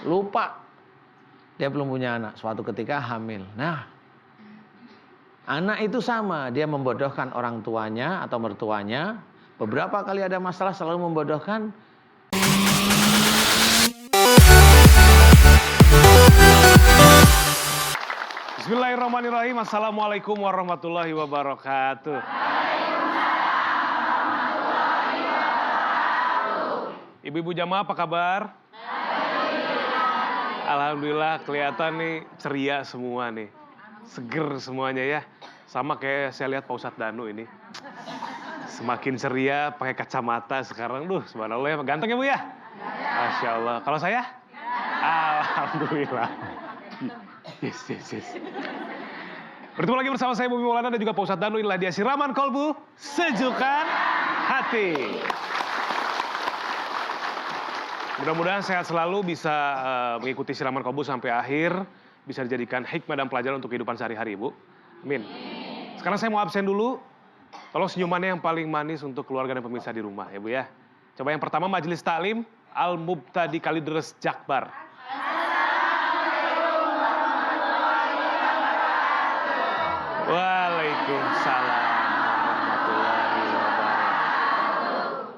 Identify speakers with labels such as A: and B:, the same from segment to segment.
A: lupa dia belum punya anak, suatu ketika hamil. Nah, anak itu sama, dia membodohkan orang tuanya atau mertuanya. Beberapa kali ada masalah selalu membodohkan.
B: Bismillahirrahmanirrahim. Assalamualaikum warahmatullahi wabarakatuh. Ibu-ibu jamaah apa kabar? Alhamdulillah kelihatan nih ceria semua nih. Seger semuanya ya. Sama kayak saya lihat Pak Ustadz Danu ini. Semakin ceria pakai kacamata sekarang. Duh, subhanallah ya. Ganteng ya Bu ya? Masya Allah. Kalau saya? Alhamdulillah. Yes. Bertemu lagi bersama saya Bumi Maulana dan juga Pak Ustadz Danu. Inilah dia Siraman Kolbu, Sejukan Hati. Mudah-mudahan sehat selalu, bisa mengikuti Siraman Kolbu sampai akhir. Bisa dijadikan hikmah dan pelajaran untuk kehidupan sehari-hari, Bu. Amin. Sekarang saya mau absen dulu. Tolong senyumannya yang paling manis untuk keluarga dan pemirsa di rumah, ya Bu ya. Coba yang pertama, Majelis Taklim Al-Mubtadi Kalideres Jakbar. Waalaikumsalam warahmatullahi wabarakatuh.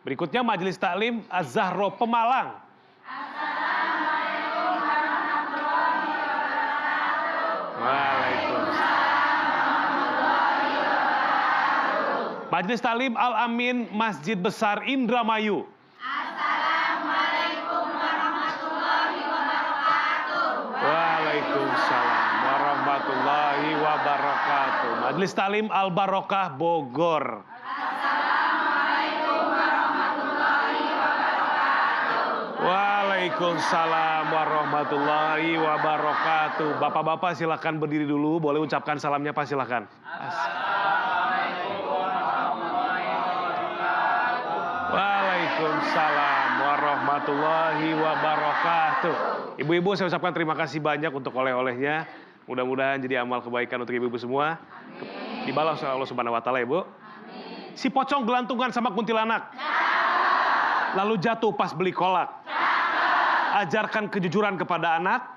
B: Berikutnya Majelis Taklim Az-Zahro Pemalang. Assalamualaikum warahmatullahi wabarakatuh. Waalaikumsalam. Majelis Taklim Al-Amin Masjid Besar Indramayu. Assalamualaikum warahmatullahi wabarakatuh. Waalaikumsalam warahmatullahi wabarakatuh. Majelis Taklim Al-Barokah Bogor. Assalamualaikum warahmatullahi wabarakatuh. Waalaikumsalam warahmatullahi wabarakatuh. Bapak-bapak silakan berdiri dulu, boleh ucapkan salamnya Pak, silakan. Assalamualaikum warahmatullahi wabarakatuh. Waalaikumsalam warahmatullahi wabarakatuh. Ibu-ibu saya ucapkan terima kasih banyak untuk oleh-olehnya. Mudah-mudahan jadi amal kebaikan untuk ibu-ibu semua. Dibalas oleh Allah Subhanahu wa taala, Ibu. Si pocong gelantungan sama kuntilanak. Lalu jatuh pas beli kolak. Ajarkan kejujuran kepada anak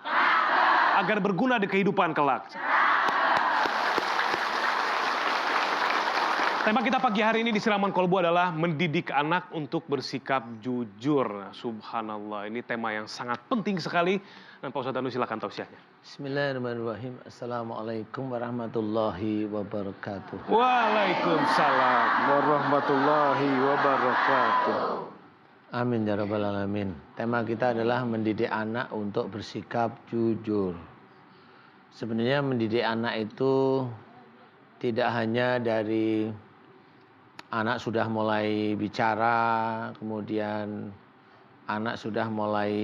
B: agar berguna di kehidupan kelak. Tema kita pagi hari ini di Siraman Kolbu adalah mendidik anak untuk bersikap jujur. Subhanallah, ini tema yang sangat penting sekali. Dan Pak Ustadz Danu silakan tausiahnya.
A: Bismillahirrahmanirrahim. Assalamualaikum warahmatullahi wabarakatuh.
B: Waalaikumsalam warahmatullahi wabarakatuh.
A: Amin ya rabbal alamin. Tema kita adalah mendidik anak untuk bersikap jujur. Sebenarnya mendidik anak itu tidak hanya dari anak sudah mulai bicara, kemudian anak sudah mulai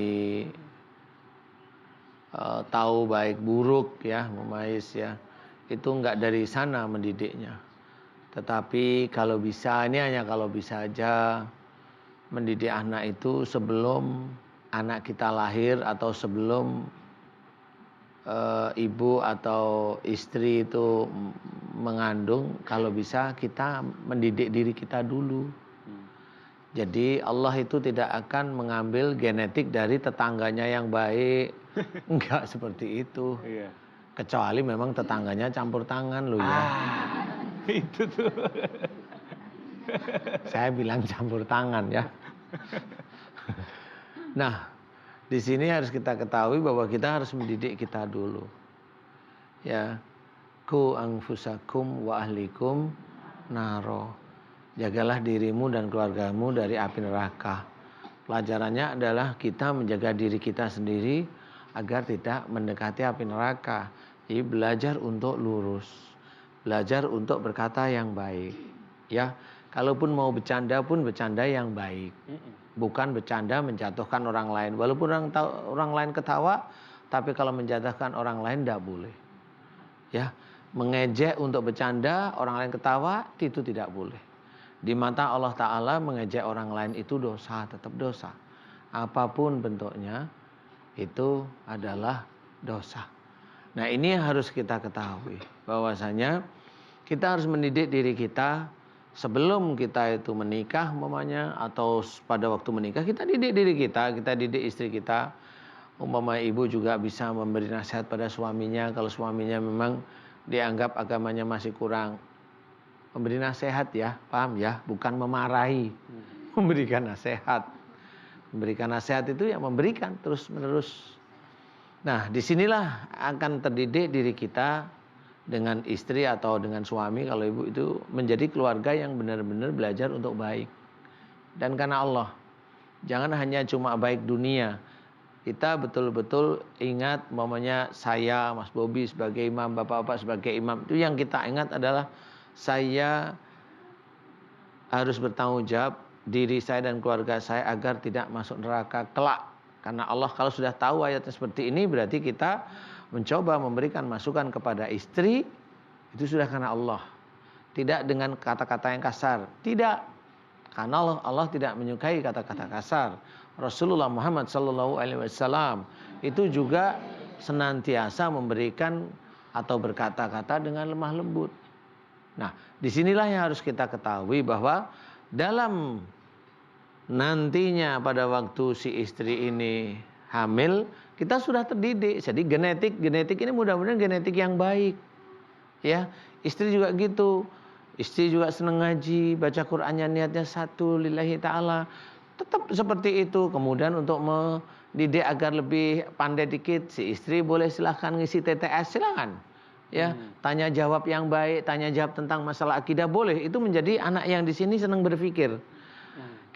A: tahu baik buruk ya, memais ya. Itu enggak dari sana mendidiknya. Tetapi kalau bisa, ini hanya kalau bisa aja mendidik anak itu sebelum anak kita lahir atau sebelum ibu atau istri itu mengandung, kalau bisa kita mendidik diri kita dulu. Jadi Allah itu tidak akan mengambil genetik dari tetangganya yang baik. Enggak seperti itu.
B: Iya.
A: Kecuali memang tetangganya campur tangan loh ya.
B: Itu tuh.
A: Saya bilang campur tangan ya. Nah, di sini harus kita ketahui bahwa kita harus mendidik kita dulu. Ya. Ku anfusakum wa ahlikum naro. Jagalah dirimu dan keluargamu dari api neraka. Pelajarannya adalah kita menjaga diri kita sendiri agar tidak mendekati api neraka. Jadi belajar untuk lurus. Belajar untuk berkata yang baik. Ya, kalaupun mau bercanda pun bercanda yang baik. Bukan bercanda menjatuhkan orang lain. Walaupun orang lain ketawa, tapi kalau menjatuhkan orang lain tidak boleh. Ya, mengejek untuk bercanda, orang lain ketawa, itu tidak boleh. Di mata Allah Ta'ala mengejek orang lain itu dosa, tetap dosa. Apapun bentuknya, itu adalah dosa. Nah ini yang harus kita ketahui. Bahwasanya kita harus mendidik diri kita sebelum kita itu menikah umpamanya. Atau pada waktu menikah kita didik diri kita didik istri kita. Umpama ibu juga bisa memberi nasihat pada suaminya kalau suaminya memang dianggap agamanya masih kurang. Memberi nasihat ya, paham ya, bukan memarahi. Memberikan nasihat. Memberikan nasihat itu yang memberikan terus-menerus. Nah, disinilah akan terdidik diri kita dengan istri atau dengan suami kalau ibu itu menjadi keluarga yang benar-benar belajar untuk baik. Dan karena Allah, jangan hanya cuma baik dunia. Kita betul-betul ingat mamanya saya, Mas Bobi sebagai imam, bapak-bapak sebagai imam. Itu yang kita ingat adalah saya harus bertanggung jawab diri saya dan keluarga saya agar tidak masuk neraka kelak. Karena Allah kalau sudah tahu ayatnya seperti ini berarti kita mencoba memberikan masukan kepada istri itu sudah karena Allah. Tidak dengan kata-kata yang kasar. Tidak. Karena Allah tidak menyukai kata-kata kasar. Rasulullah Muhammad SAW itu juga senantiasa memberikan atau berkata-kata dengan lemah lembut. Nah, disinilah yang harus kita ketahui bahwa dalam nantinya pada waktu si istri ini hamil, kita sudah terdidik. Jadi genetik ini mudah-mudahan genetik yang baik. Ya, istri juga gitu. Istri juga senang ngaji, baca Qur'annya niatnya satu lillahi ta'ala. Tetap seperti itu. Kemudian untuk mendidik agar lebih pandai dikit, si istri boleh silahkan ngisi TTS, silahkan. Ya, tanya jawab yang baik, tanya jawab tentang masalah akidah boleh. Itu menjadi anak yang di sini senang berpikir.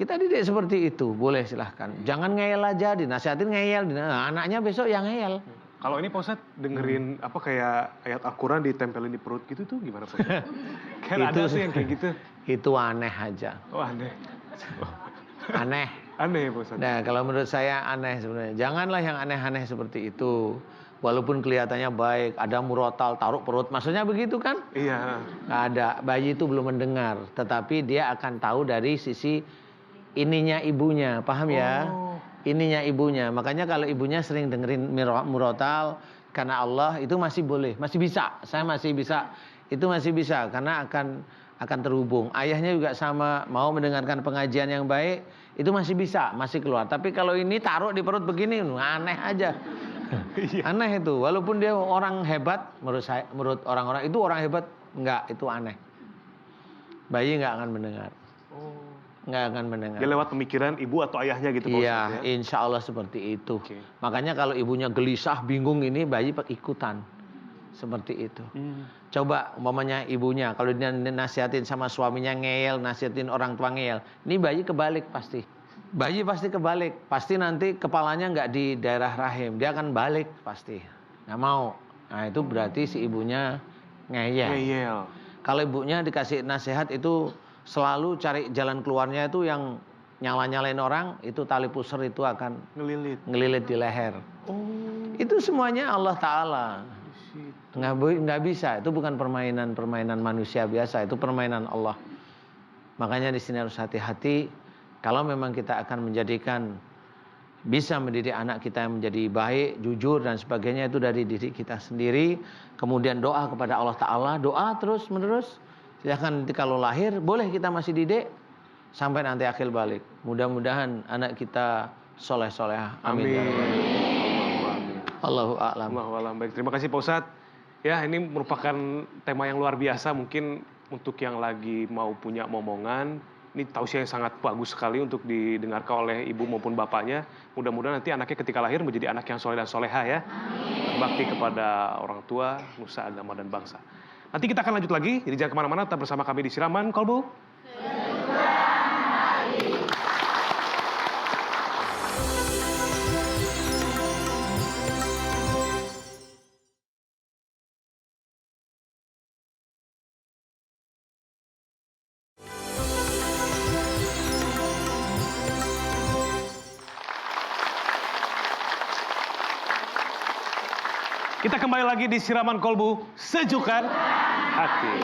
A: Kita didik seperti itu, boleh silahkan. Jangan ngeyel aja, dinasihatin ngeyel. Nah, anaknya besok yang ngeyel.
B: Kalau ini Pak Ustadz dengerin apa kayak ayat Al-Quran ditempelin di perut gitu tuh gimana Pak Ustadz? Kan ada tuh yang kayak gitu.
A: Itu aneh aja.
B: Oh aneh.
A: Aneh.
B: Aneh Pak Ustadz.
A: Nah kalau menurut saya aneh sebenarnya. Janganlah yang aneh-aneh seperti itu. Walaupun kelihatannya baik, ada murotal, taruh perut. Maksudnya begitu kan?
B: Iya.
A: Nggak ada. Bayi itu belum mendengar. Tetapi dia akan tahu dari sisi ininya ibunya. Paham ya?
B: Oh.
A: Ininya ibunya. Makanya kalau ibunya sering dengerin murotal karena Allah itu masih boleh, masih bisa. Saya masih bisa. Itu masih bisa karena akan terhubung. Ayahnya juga sama, mau mendengarkan pengajian yang baik, itu masih bisa, masih keluar. Tapi kalau ini taruh di perut begini, aneh aja. Aneh itu. Walaupun dia orang hebat, menurut orang-orang itu orang hebat, enggak, itu aneh. Bayi enggak akan mendengar.
B: Oh.
A: Nggak akan mendengar.
B: Dia lewat pemikiran ibu atau ayahnya gitu Pak
A: Iya,
B: Ustadz ya?
A: insya Allah seperti itu.
B: Okay.
A: Makanya kalau ibunya gelisah, bingung ini, bayi ikutan. Seperti itu. Coba umpamanya ibunya, kalau dia nasihatin sama suaminya ngeyel, nasihatin orang tua ngeyel. Ini bayi kebalik pasti. Bayi pasti kebalik. Pasti nanti kepalanya nggak di daerah rahim. Dia akan balik pasti. Nggak mau. Nah itu berarti si ibunya ngeyel.
B: Ngeyel.
A: Kalau ibunya dikasih nasihat itu selalu cari jalan keluarnya itu yang nyala-nyalain orang, itu tali pusar itu akan ngelilit di leher. Oh. Itu semuanya Allah Ta'ala. Nggak bisa, itu bukan permainan manusia biasa, itu permainan Allah. Makanya di sini harus hati-hati. Kalau memang kita akan menjadikan, bisa mendidik anak kita yang menjadi baik, jujur dan sebagainya, itu dari diri kita sendiri. Kemudian doa kepada Allah Ta'ala, doa terus menerus. Silahkan nanti kalau lahir, boleh kita masih didik sampai nanti akhir balik. Mudah-mudahan anak kita soleh-solehah. Amin. Allahu a'lam.
B: Allahu a'lam. Baik, terima kasih Pak Ustadz. Ya, ini merupakan tema yang luar biasa. Mungkin untuk yang lagi mau punya momongan, ini tausiah yang sangat bagus sekali untuk didengarkan oleh ibu maupun bapaknya. Mudah-mudahan nanti anaknya ketika lahir menjadi anak yang soleh dan soleha ya. Bakti kepada orang tua, nusa, agama, dan bangsa. Nanti kita akan lanjut lagi, jadi jangan kemana-mana, tetap bersama kami di Siraman Kolbu. Kita kembali lagi di Siraman Kolbu, Sejukkan Hati.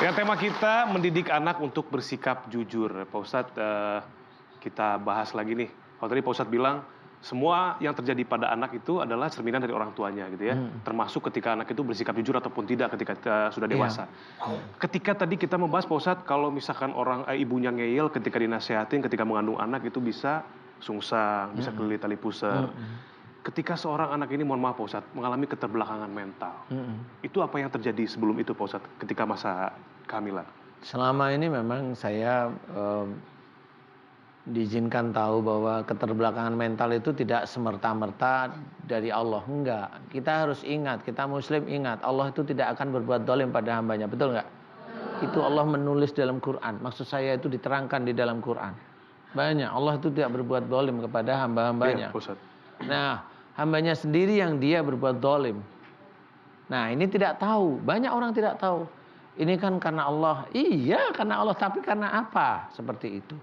B: Dengan tema kita, mendidik anak untuk bersikap jujur. Pak Ustadz, kita bahas lagi nih. Kalau tadi Pak Ustadz bilang, semua yang terjadi pada anak itu adalah cerminan dari orang tuanya gitu ya. Termasuk ketika anak itu bersikap jujur ataupun tidak ketika sudah dewasa. Ketika tadi kita membahas Pak Ustadz, kalau misalkan ibunya ngeyel ketika dinasehatin, ketika mengandung anak itu bisa sungsang, bisa kelili tali pusar.
A: Mm-mm.
B: Ketika seorang anak ini, mohon maaf Pak Ustadz, mengalami keterbelakangan mental, itu apa yang terjadi sebelum itu Pak Ustadz, ketika masa kehamilan?
A: Selama ini memang saya diizinkan tahu bahwa keterbelakangan mental itu tidak semerta-merta dari Allah. Enggak. Kita harus ingat, kita muslim ingat, Allah itu tidak akan berbuat dolim pada hambanya. Betul enggak? Itu Allah menulis dalam Quran. Maksud saya itu diterangkan di dalam Quran. Banyak. Allah itu tidak berbuat dolim kepada hamba-hambanya.
B: Iya, Pak Ustadz.
A: Nah, hambanya sendiri yang dia berbuat dolim. Nah, ini tidak tahu. Banyak orang tidak tahu. Ini kan karena Allah. Iya, karena Allah. Tapi karena apa? Seperti itu.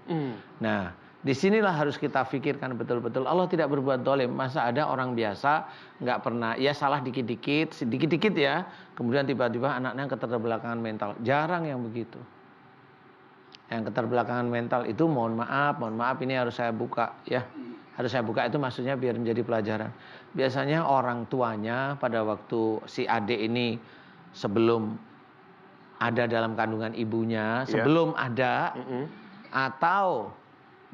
A: Nah, disinilah harus kita pikirkan betul-betul. Allah tidak berbuat dolim. Masa ada orang biasa nggak pernah, ya salah dikit-dikit ya. Kemudian tiba-tiba anaknya keterbelakangan mental. Jarang yang begitu. Yang keterbelakangan mental itu mohon maaf ini harus saya buka ya. Harus saya buka itu maksudnya biar menjadi pelajaran. Biasanya orang tuanya pada waktu si adik ini sebelum ada dalam kandungan ibunya, sebelum ada atau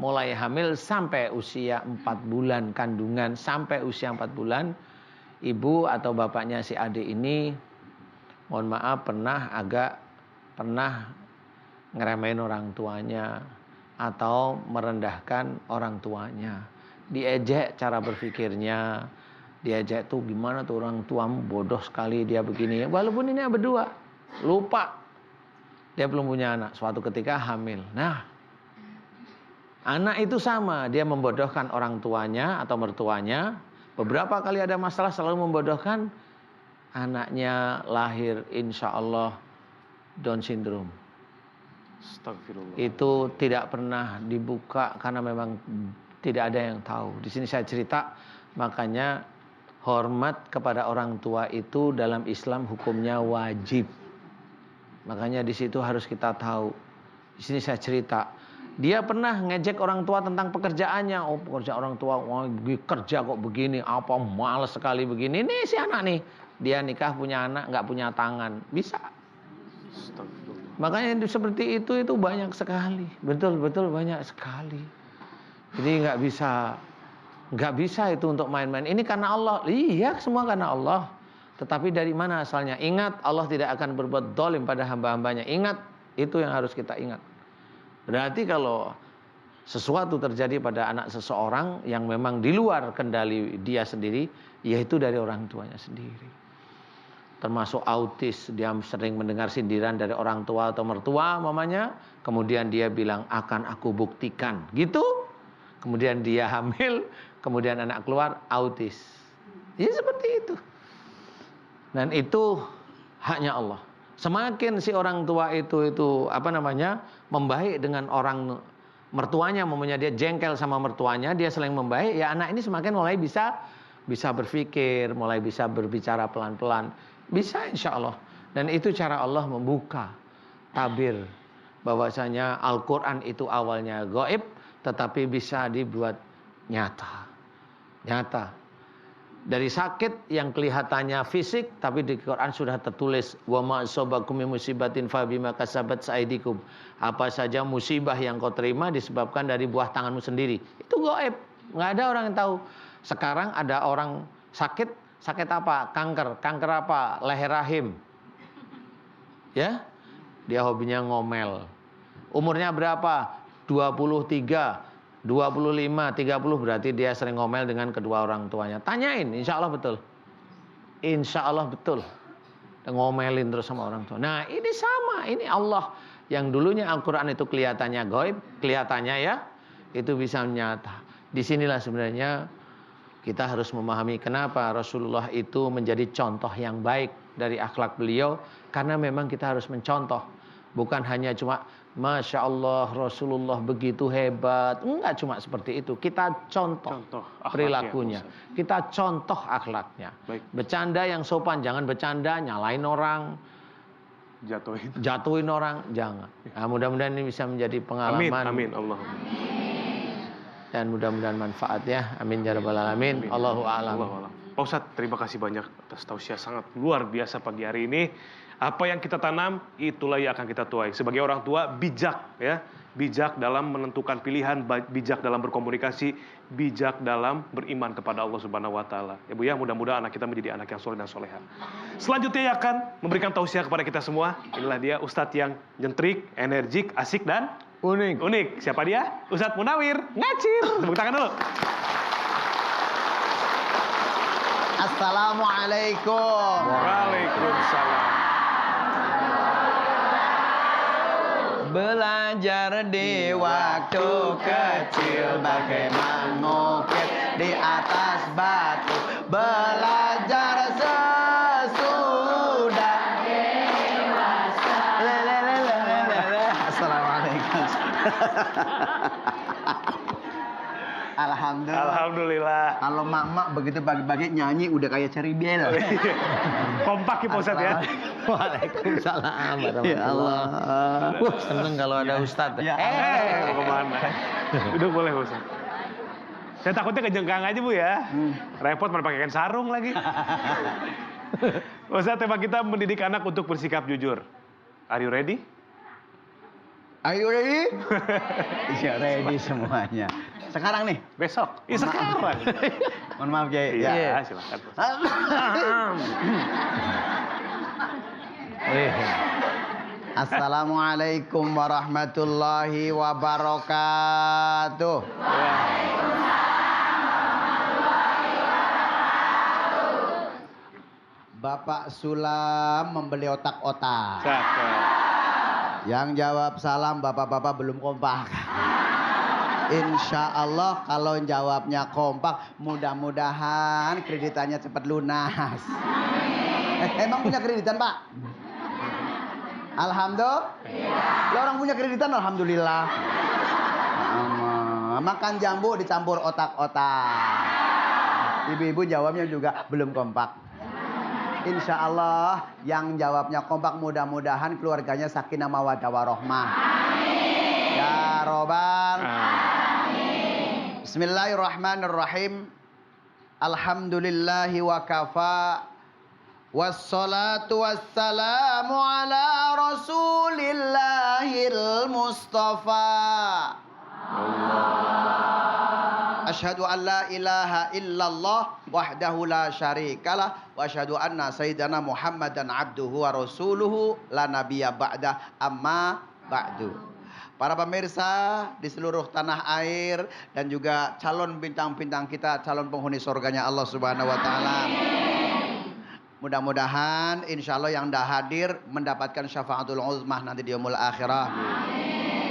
A: mulai hamil sampai usia 4 bulan kandungan, sampai usia 4 bulan, ibu atau bapaknya si adik ini mohon maaf pernah ngeremehin orang tuanya atau merendahkan orang tuanya. Diejek cara berpikirnya, diejek tuh gimana tuh orang tuamu bodoh sekali dia begini. Walaupun ini berdua, lupa dia belum punya anak, suatu ketika hamil. Nah, anak itu sama, dia membodohkan orang tuanya atau mertuanya. Beberapa kali ada masalah selalu membodohkan. Anaknya lahir insya Allah Down syndrome.
B: Astagfirullah.
A: Itu tidak pernah dibuka karena memang tidak ada yang tahu. Di sini saya cerita, makanya hormat kepada orang tua itu dalam Islam hukumnya wajib. Makanya di situ harus kita tahu. Di sini saya cerita, dia pernah ngejek orang tua tentang pekerjaannya. Oh, pekerjaan orang tua, wah, kerja kok begini, apa males sekali begini. Ini si anak nih, dia nikah punya anak, nggak punya tangan, bisa. Makanya seperti itu banyak sekali, betul banyak sekali. Jadi nggak bisa itu untuk main-main. Ini karena Allah, iya semua karena Allah. Tetapi dari mana asalnya? Ingat, Allah tidak akan berbuat dolim pada hamba-hambanya. Ingat, itu yang harus kita ingat. Berarti kalau sesuatu terjadi pada anak seseorang yang memang di luar kendali dia sendiri, yaitu dari orang tuanya sendiri. Termasuk autis, dia sering mendengar sindiran dari orang tua atau mertua mamanya, kemudian dia bilang akan aku buktikan, gitu. Kemudian dia hamil, kemudian anak keluar autis. Ya seperti itu. Dan itu haknya Allah. Semakin si orang tua itu membaik dengan orang mertuanya, mamanya dia jengkel sama mertuanya, dia selalu membaik, ya anak ini semakin mulai bisa berpikir, mulai bisa berbicara pelan-pelan. Bisa insya Allah. Dan itu cara Allah membuka tabir bahwasanya Al-Quran itu awalnya gaib, tetapi bisa dibuat nyata. Dari sakit yang kelihatannya fisik, tapi di Quran sudah tertulis wa ma asabakum min musibatin fa bima kasabat aydikum. Apa saja musibah yang kau terima disebabkan dari buah tanganmu sendiri. Itu gaib, nggak ada orang yang tahu. Sekarang ada orang sakit apa? Kanker apa? Leher rahim. Ya, dia hobinya ngomel. Umurnya berapa? 23, 25, 30, berarti dia sering ngomel dengan kedua orang tuanya. Tanyain, insya Allah betul. Insya Allah betul. Ngomelin terus sama orang tua. Nah ini sama, ini Allah. Yang dulunya Al-Quran itu kelihatannya gaib, kelihatannya ya, itu bisa nyata. Disinilah sebenarnya kita harus memahami kenapa Rasulullah itu menjadi contoh yang baik dari akhlak beliau. Karena memang kita harus mencontoh. Bukan hanya cuma Masya Allah Rasulullah begitu hebat. Enggak cuma seperti itu. Kita contoh perilakunya. Kita contoh akhlaknya. Baik. Bercanda yang sopan. Jangan bercanda nyalain orang, jatuhin orang. Jangan. Nah, mudah-mudahan ini bisa menjadi pengalaman.
B: Amin Allah.
A: Dan mudah-mudahan manfaat ya. Amin ya rabbal alamin. Allahu a'lam.
B: Pak Ustadz, terima kasih banyak atas tausiah sangat luar biasa pagi hari ini. Apa yang kita tanam, itulah yang akan kita tuai. Sebagai orang tua, bijak ya. bijak dalam menentukan pilihan, bijak dalam berkomunikasi, bijak dalam beriman kepada Allah Subhanahu wa taala. Ya Bu ya, mudah-mudahan anak kita menjadi anak yang soleh dan soleha. Selanjutnya yang akan memberikan tausiah kepada kita semua, inilah dia Ustadz yang nyentrik, energik, asik dan unik. Siapa dia? Ustadz Munawir Ngacir. Tepuk tangan dulu.
C: Assalamualaikum.
B: Waalaikumsalam.
C: Belajar di waktu kecil bagaimana mengukir di atas batu. Belajar sesudah dewasa. Assalamualaikum.
B: Alhamdulillah.
C: Kalau mak-mak begitu pagi-pagi nyanyi udah kayak cari bel.
B: Kompak ya Pak Ustadz ya.
A: Waalaikumsalam.
C: Ya Allah.
A: Wah, seneng kalau ada Ustadz.
C: Ya.
B: Mau kemana? Udah boleh Ustadz. Saya takutnya kejengkang aja Bu ya. Repot mana pakai kain sarung lagi. Ustadz, tema kita mendidik anak untuk bersikap jujur. Are you ready?
C: Are you ready? Ya ready semuanya. Sekarang nih.
B: Besok? Iya sekarang.
C: Mohon maaf Kiai.
B: Iya, silakan.
C: Assalamualaikum warahmatullahi wabarakatuh. Bapak Sulam membeli otak-otak. Yang jawab salam bapak-bapak belum kompak. Insya Allah kalau jawabnya kompak, mudah-mudahan kreditannya cepat lunas. Emang punya kreditan Pak? Alhamdulillah. Lah orang punya kreditan alhamdulillah. Makan jambu dicampur otak-otak. Ibu-ibu jawabnya juga belum kompak. Insya Allah yang jawabnya kompak mudah-mudahan keluarganya sakinah mawaddah warahmah. Ya Robbal. Bismillahirrahmanirrahim. Alhamdulillahi wa kafa. Wassalatu wassalamu ala rasulillahil mustafa. Asyhadu an la ilaha illallah wahdahu la syarikalah wa asyhadu anna sayyidana Muhammadan abduhu wa rasuluhu la nabiyya ba'da amma ba'du. Para pemirsa di seluruh tanah air dan juga calon bintang-bintang kita, calon penghuni surganya Allah Subhanahu wa taala. Mudah-mudahan insya Allah yang dah hadir mendapatkan syafaatul uzmah nanti di yaumul akhirah.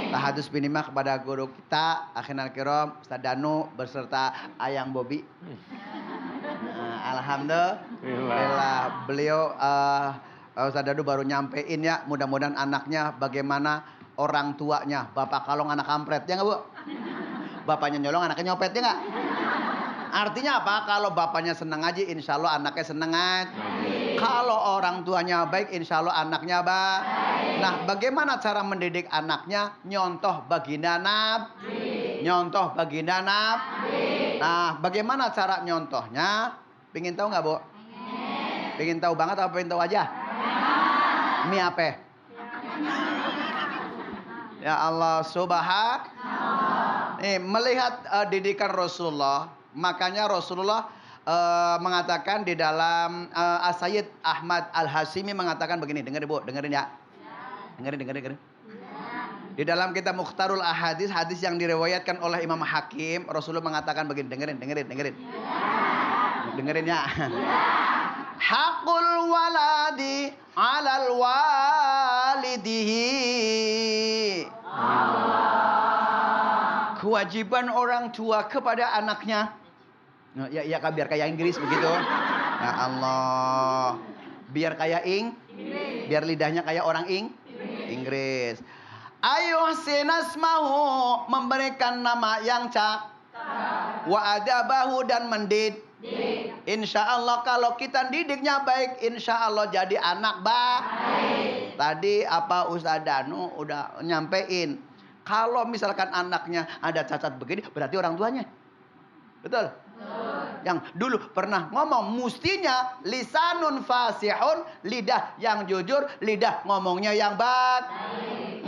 C: Tahadus binimah kepada guru kita Akhinal Kiram Ustaz Danu beserta Ayang Bobi. Alhamdulillah beliau Ustaz Danu baru nyampein ya, mudah-mudahan anaknya bagaimana orang tuanya. Bapak kalong anak kampret ya nggak Bu? Bapaknya nyolong anaknya nyopet ya nggak? Artinya apa? Kalau bapaknya senang ngaji, insya Allah anaknya senang ngaji. Kalau orang tuanya baik, insya Allah anaknya baik. Nah, bagaimana cara mendidik anaknya? Nyontoh baginda Nabi. Nyontoh baginda Nabi. Nah, bagaimana cara nyontohnya? Pengen tahu nggak Bu? Pengen tahu banget apa pengen tahu aja? Ini apa? Ya Allah subhanallah. Nih, melihat didikan Rasulullah. Makanya Rasulullah mengatakan di dalam As-Sayyid Ahmad Al-Hashimi mengatakan begini, dengerin Bu, dengerin ya. Dengerin. Di dalam kitab Mukhtarul Ahadits, hadis yang diriwayatkan oleh Imam Hakim, Rasulullah mengatakan begini, dengerin. Dengerin ya. Hakul waladi 'alal walidihi. Kewajiban orang tua kepada anaknya. Ya biar kayak Inggris begitu. Ya Allah. Biar kayak biar lidahnya kayak orang Inggris. Ayo sinasmahu, memberikan nama yang cak. Wa adabahu, dan mendidik. Insya Allah kalau kita didiknya baik, insya Allah jadi anak baik. Tadi apa Ustaz Danu udah nyampein. Kalau misalkan anaknya ada cacat begini, berarti orang tuanya. Betul? Yang dulu pernah ngomong, mustinya lisanun fasihun, lidah yang jujur, lidah ngomongnya yang baik.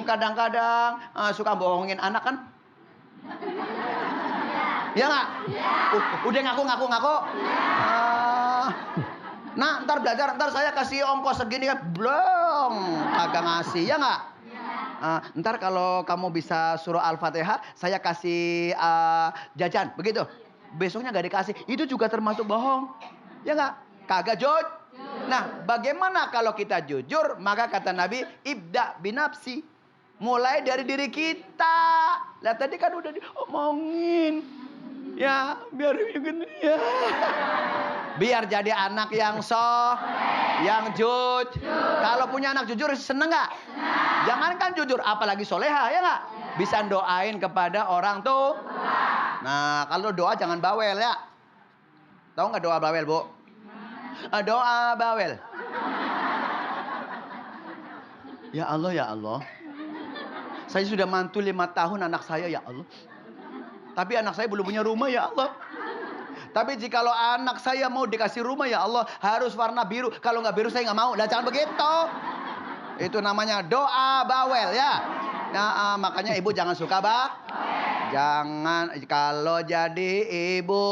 C: kadang-kadang suka bohongin anak kan? Ya nggak? Udah ngaku. Nah, ntar belajar, ntar saya kasih ongkos segini kan, belum, agak ngasih, ya nggak? Ntar kalau kamu bisa surah Al-Fatihah, saya kasih jajan, begitu. Besoknya nggak dikasih, itu juga termasuk bohong, ya nggak? Kagak jujur. Nah, bagaimana kalau kita jujur? Maka kata Nabi, ibda binafsi. Mulai dari diri kita. Lihat tadi kan udah diomongin. Ya, biar gini ya. Biar jadi anak yang yang jujur. Kalau punya anak jujur seneng nggak? Jangankan jujur, apalagi soleha, ya nggak? Bisa doain kepada orang tuh. Nah, kalau doa jangan bawel ya. Tahu nggak doa bawel, Bu? Doa bawel. Ya Allah. Saya sudah mantu 5 tahun anak saya, ya Allah. Tapi anak saya belum punya rumah, ya Allah. Tapi jikalau anak saya mau dikasih rumah, ya Allah, harus warna biru. Kalau nggak biru saya nggak mau. Lah jangan begitu. Itu namanya doa bawel ya. Nah, makanya ibu jangan suka jangan, kalau jadi ibu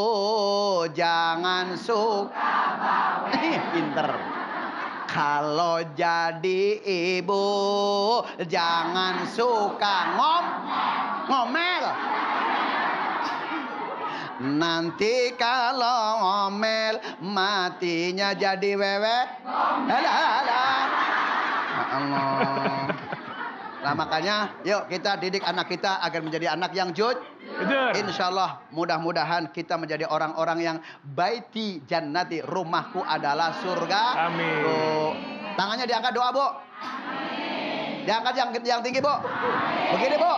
C: jangan suka bawel. Pinter. Kalau jadi ibu jangan suka ngomel. Nanti kalau ngomel matinya jadi wewe. Alah. Allah. Nah makanya yuk kita didik anak kita agar menjadi anak yang jujur. Insya Allah mudah-mudahan kita menjadi orang-orang yang baiti jannati, rumahku adalah surga.
B: Amin.
C: Tangannya diangkat doa, Bu. Amin. Diangkat yang tinggi, Bu. Begini, Bu.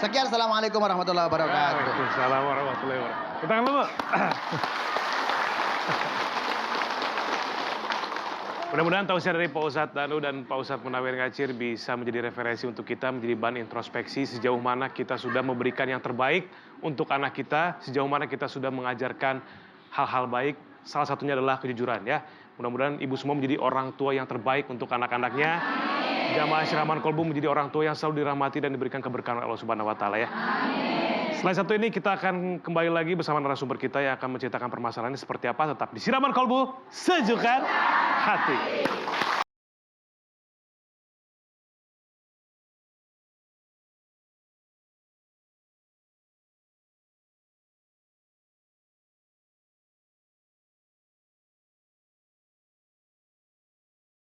C: Sekian, assalamualaikum warahmatullahi wabarakatuh.
B: Waalaikumsalam warahmatullahi wabarakatuh. Tangan dulu. Mudah-mudahan tausiah dari Pak Ustadz Danu dan Pak Ustadz Munawir Ngacir bisa menjadi referensi untuk kita, menjadi bahan introspeksi sejauh mana kita sudah memberikan yang terbaik untuk anak kita, sejauh mana kita sudah mengajarkan hal-hal baik, salah satunya adalah kejujuran ya. Mudah-mudahan ibu semua menjadi orang tua yang terbaik untuk anak-anaknya. Jamaah Syiraman Kolbu menjadi orang tua yang selalu dirahmati dan diberikan keberkahan oleh Allah Subhanahu wa taala ya. Selain satu ini kita akan kembali lagi bersama narasumber kita yang akan menceritakan permasalahan ini seperti apa, tetap di Siraman Kolbu, sejukkan hati.